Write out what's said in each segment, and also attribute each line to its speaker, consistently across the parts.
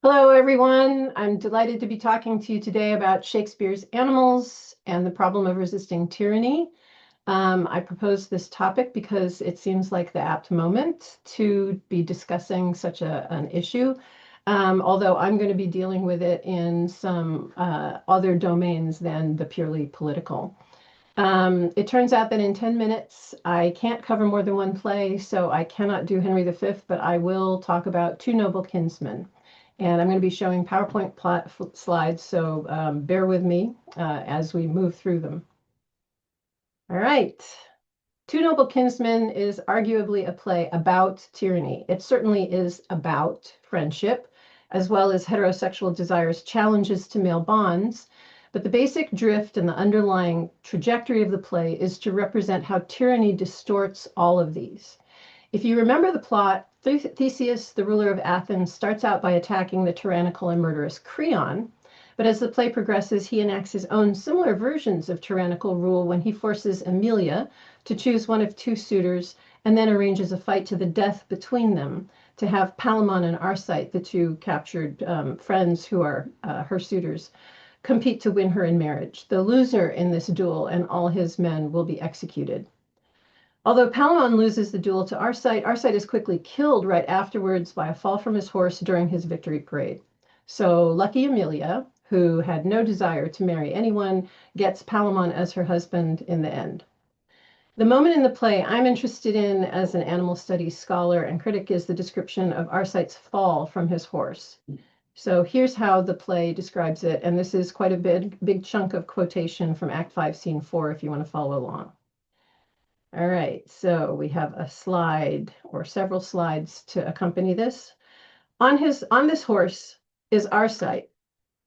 Speaker 1: Hello, everyone. I'm delighted to be talking to you today about Shakespeare's Animals and the problem of resisting tyranny. I proposed this topic because it seems like the apt moment to be discussing such an issue, although I'm going to be dealing with it in some other domains than the purely political. It turns out that in 10 minutes, I can't cover more than one play, so I cannot do Henry V, but I will talk about Two Noble Kinsmen. And I'm going to be showing PowerPoint slides, so bear with me as we move through them. All right. Two Noble Kinsmen is arguably a play about tyranny. It certainly is about friendship, as well as heterosexual desires, challenges to male bonds. But the basic drift and the underlying trajectory of the play is to represent how tyranny distorts all of these. If you remember the plot, Theseus, the ruler of Athens, starts out by attacking the tyrannical and murderous Creon. But as the play progresses, he enacts his own similar versions of tyrannical rule when he forces Emilia to choose one of two suitors and then arranges a fight to the death between them to have Palamon and Arcite, the two captured friends who are her suitors, compete to win her in marriage. The loser in this duel and all his men will be executed. Although Palamon loses the duel to Arcite, Arcite is quickly killed right afterwards by a fall from his horse during his victory parade. So lucky Emilia, who had no desire to marry anyone, gets Palamon as her husband in the end. The moment in the play I'm interested in as an animal studies scholar and critic is the description of Arcite's fall from his horse. So here's how the play describes it, and this is quite a big chunk of quotation from Act 5, Scene 4, if you want to follow along. All right, so we have a slide or several slides to accompany this. On this horse is Arcite,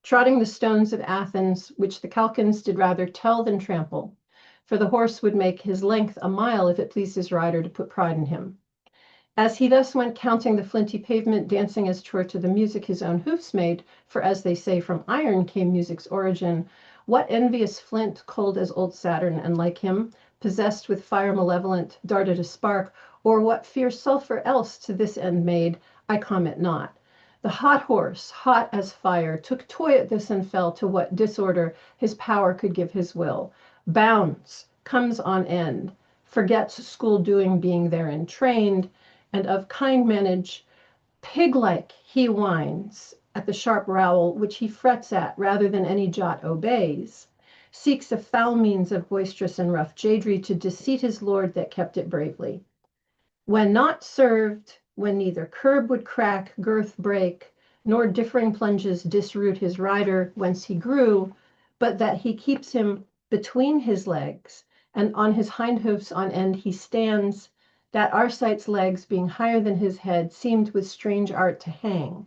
Speaker 1: trotting the stones of Athens, which the Chalcans did rather tell than trample, for the horse would make his length a mile if it pleased his rider to put pride in him. As he thus went counting the flinty pavement, dancing as 'twere to the music his own hoofs made, for as they say from iron came music's origin, what envious flint, cold as old Saturn, and like him, possessed with fire malevolent, darted a spark, or what fierce sulphur else to this end made, I comment not. The hot horse, hot as fire, took toy at this and fell to what disorder his power could give his will. Bounds, comes on end, forgets school doing being therein trained, and of kind manage, pig-like he whines at the sharp rowel which he frets at rather than any jot obeys, seeks a foul means of boisterous and rough jadry to deceit his lord that kept it bravely. When not served, when neither curb would crack, girth break, nor differing plunges disroot his rider whence he grew, but that he keeps him between his legs, and on his hind hoofs on end he stands, that Arcite's legs being higher than his head seemed with strange art to hang.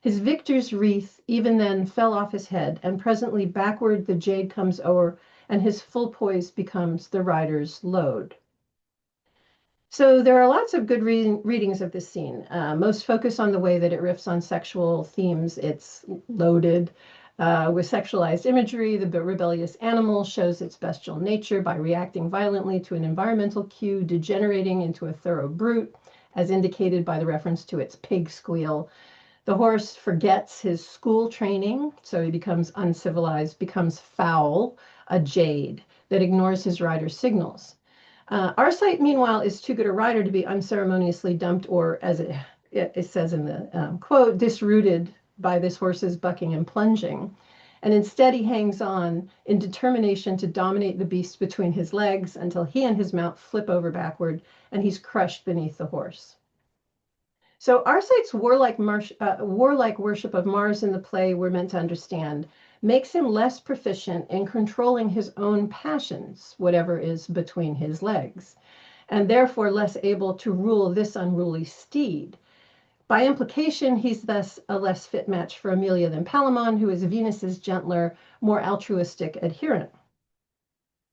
Speaker 1: His victor's wreath even then fell off his head, and presently backward the jade comes o'er, and his full poise becomes the rider's load. So there are lots of good readings of this scene. Most focus on the way that it riffs on sexual themes. It's loaded with sexualized imagery. The rebellious animal shows its bestial nature by reacting violently to an environmental cue, degenerating into a thorough brute, as indicated by the reference to its pig squeal. The horse forgets his school training, so he becomes uncivilized, becomes foul, a jade that ignores his rider's signals. Arcite, meanwhile, is too good a rider to be unceremoniously dumped or, as it says in the quote, disrooted by this horse's bucking and plunging. And instead he hangs on in determination to dominate the beast between his legs until he and his mount flip over backward and he's crushed beneath the horse. So Arcite's warlike worship of Mars in the play we're meant to understand makes him less proficient in controlling his own passions, whatever is between his legs, and therefore less able to rule this unruly steed. By implication, he's thus a less fit match for Emilia than Palamon, who is Venus's gentler, more altruistic adherent.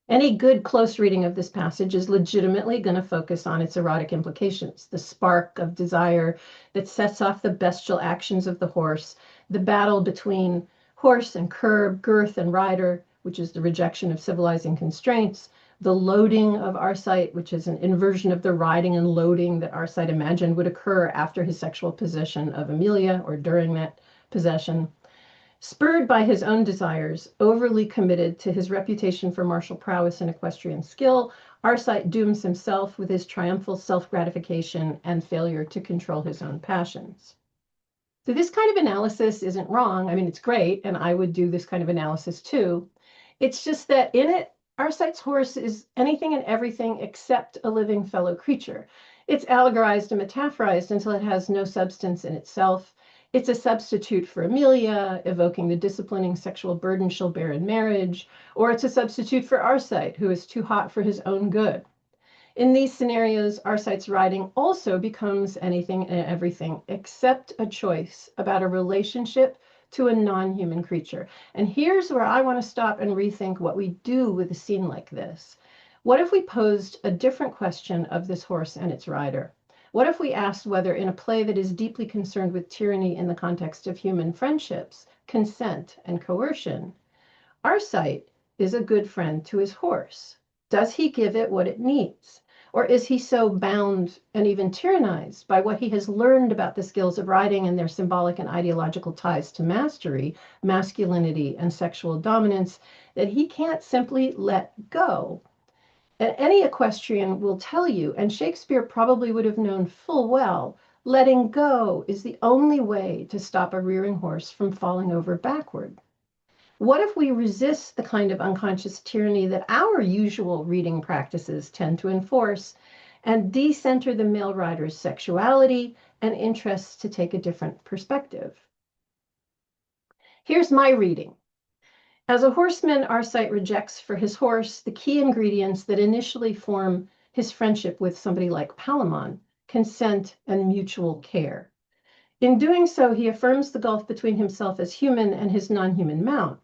Speaker 1: Any good close reading of this passage is legitimately going to focus on its erotic implications, the spark of desire that sets off the bestial actions of the horse, the battle between horse and curb, girth and rider, which is the rejection of civilizing constraints, the loading of Arcite, which is an inversion of the riding and loading that Arcite imagined would occur after his sexual possession of Emilia or during that possession. Spurred by his own desires, overly committed to his reputation for martial prowess and equestrian skill, Arcite dooms himself with his triumphal self-gratification and failure to control his own passions. So this kind of analysis isn't wrong. I mean, it's great, and I would do this kind of analysis too. It's just that in it, Arcite's horse is anything and everything except a living fellow creature. It's allegorized and metaphorized until it has no substance in itself. It's a substitute for Amelia, evoking the disciplining sexual burden she'll bear in marriage, or it's a substitute for Arcite, who is too hot for his own good. In these scenarios, Arcite's riding also becomes anything and everything except a choice about a relationship to a non-human creature. And here's where I want to stop and rethink what we do with a scene like this. What if we posed a different question of this horse and its rider? What if we asked whether in a play that is deeply concerned with tyranny in the context of human friendships, consent, and coercion, Arcite is a good friend to his horse? Does he give it what it needs? Or is he so bound and even tyrannized by what he has learned about the skills of riding and their symbolic and ideological ties to mastery, masculinity, and sexual dominance that he can't simply let go? And any equestrian will tell you, and Shakespeare probably would have known full well, letting go is the only way to stop a rearing horse from falling over backward. What if we resist the kind of unconscious tyranny that our usual reading practices tend to enforce and decenter the male rider's sexuality and interests to take a different perspective? Here's my reading. As a horseman, Arcite rejects for his horse the key ingredients that initially form his friendship with somebody like Palamon: consent and mutual care. In doing so, he affirms the gulf between himself as human and his non-human mount.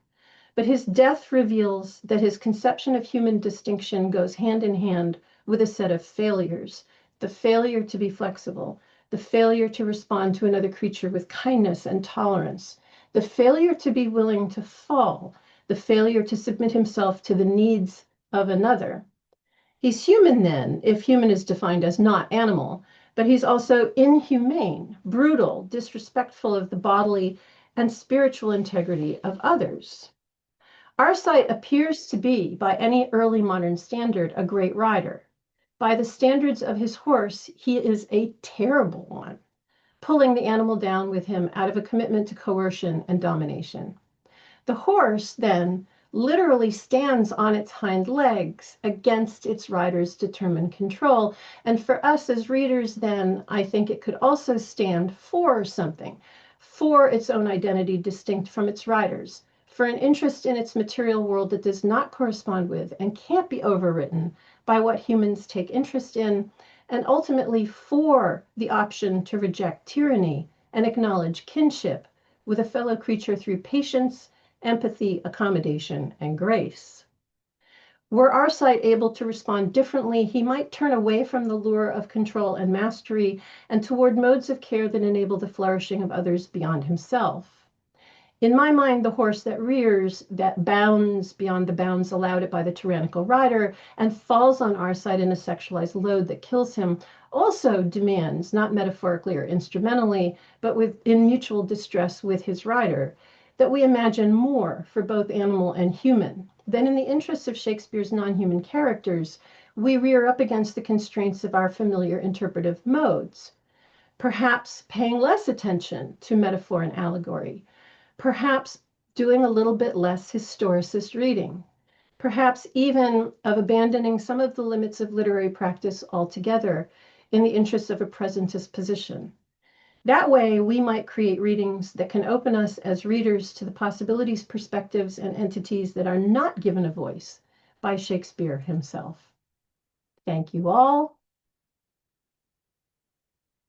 Speaker 1: But his death reveals that his conception of human distinction goes hand in hand with a set of failures: the failure to be flexible, the failure to respond to another creature with kindness and tolerance, the failure to be willing to fall, the failure to submit himself to the needs of another. He's human then, if human is defined as not animal, but he's also inhumane, brutal, disrespectful of the bodily and spiritual integrity of others. Arcite appears to be, by any early modern standard, a great rider. By the standards of his horse, he is a terrible one, pulling the animal down with him out of a commitment to coercion and domination. The horse, then, literally stands on its hind legs against its rider's determined control. And for us as readers, then, I think it could also stand for something, for its own identity distinct from its rider's, for an interest in its material world that does not correspond with and can't be overwritten by what humans take interest in, and ultimately for the option to reject tyranny and acknowledge kinship with a fellow creature through patience, empathy, accommodation, and grace. Were Arcite able to respond differently, he might turn away from the lure of control and mastery and toward modes of care that enable the flourishing of others beyond himself. In my mind, the horse that rears, that bounds beyond the bounds allowed it by the tyrannical rider and falls on Arcite in a sexualized load that kills him, also demands, not metaphorically or instrumentally, but in mutual distress with his rider, that we imagine more for both animal and human. Then in the interests of Shakespeare's non-human characters, we rear up against the constraints of our familiar interpretive modes, perhaps paying less attention to metaphor and allegory, perhaps doing a little bit less historicist reading, perhaps even of abandoning some of the limits of literary practice altogether in the interests of a presentist position. That way, we might create readings that can open us as readers to the possibilities, perspectives, and entities that are not given a voice by Shakespeare himself. Thank you all.